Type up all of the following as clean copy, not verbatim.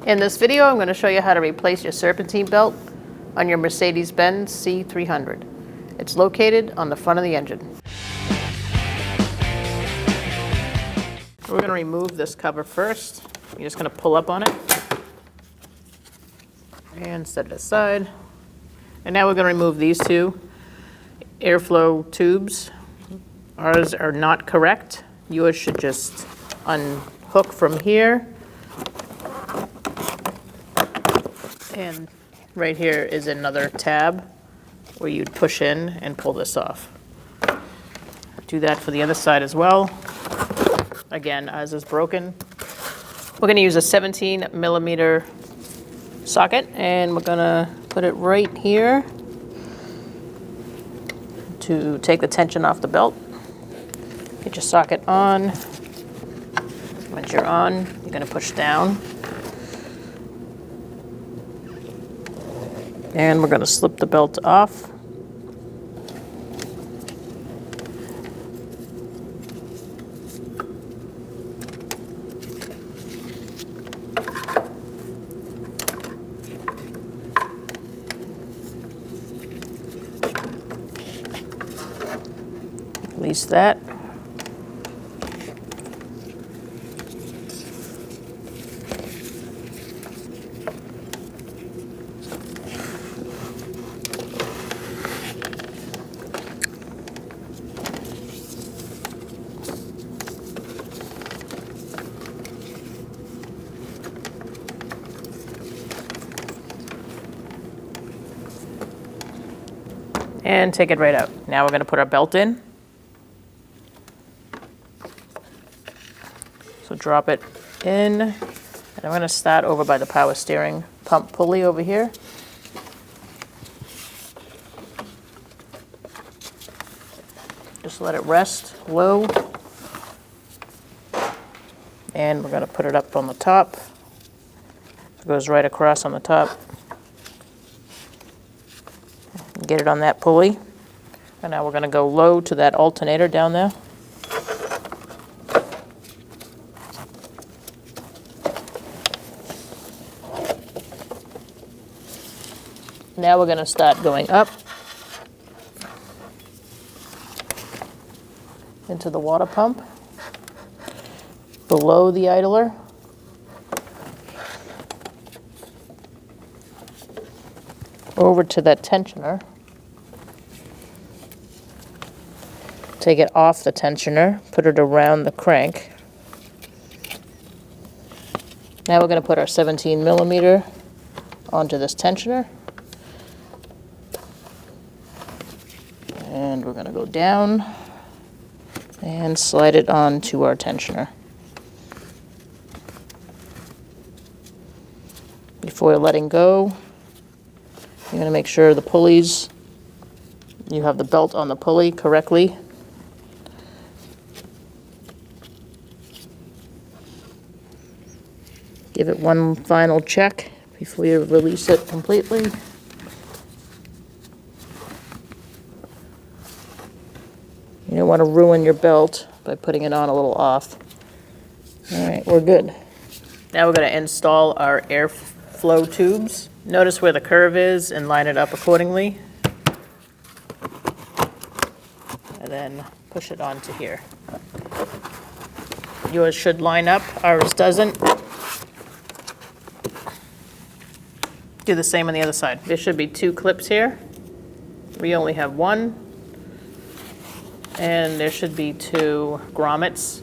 In this video, I'm going to show you how to replace your serpentine belt on your Mercedes-Benz C300. It's located on the front of the engine. We're going to remove this cover first. You're just going to pull up on it and set it aside. And now we're going to remove these two airflow tubes. Ours are not correct. Yours should just unhook from here. And right here is another tab where you'd push in and pull this off. Do that for the other side as well. Again, ours is broken. We're going to use a 17mm socket, and we're going to put it right here to take the tension off the belt. Get your socket on. Once you're on, you're going to push down. And we're going to slip the belt off. Release that. And take it right out. Now we're going to put our belt in. So drop it in, and I'm going to start over by the power steering pump pulley over here. Just let it rest low. And we're going to put it up on the top. It goes right across on the top. Get it on that pulley. And now we're going to go low to that alternator down there. Now we're going to start going up into the water pump, below the idler. Over to that tensioner. Take it off the tensioner, put it around the crank. Now we're going to put our 17mm onto this tensioner. And we're going to go down and slide it onto our tensioner. Before letting go, you're going to make sure the pulleys, you have the belt on the pulley correctly. Give it one final check before you release it completely. You don't want to ruin your belt by putting it on a little off. All right, we're good. Now we're going to install our airflow tubes. Notice where the curve is and line it up accordingly. And then push it onto here. Yours should line up, ours doesn't. Do the same on the other side. There should be two clips here. We only have one. And there should be two grommets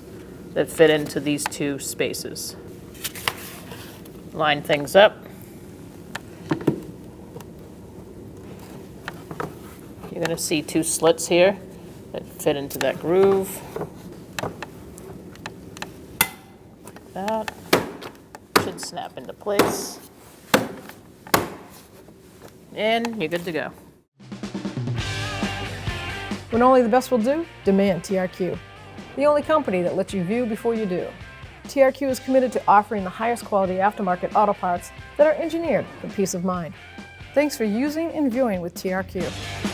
that fit into these two spaces. Line things up. You're going to see two slits here that fit into that groove. Like that. Should snap into place. And you're good to go. When only the best will do, demand TRQ. The only company that lets you view before you do. TRQ is committed to offering the highest quality aftermarket auto parts that are engineered for peace of mind. Thanks for using and viewing with TRQ.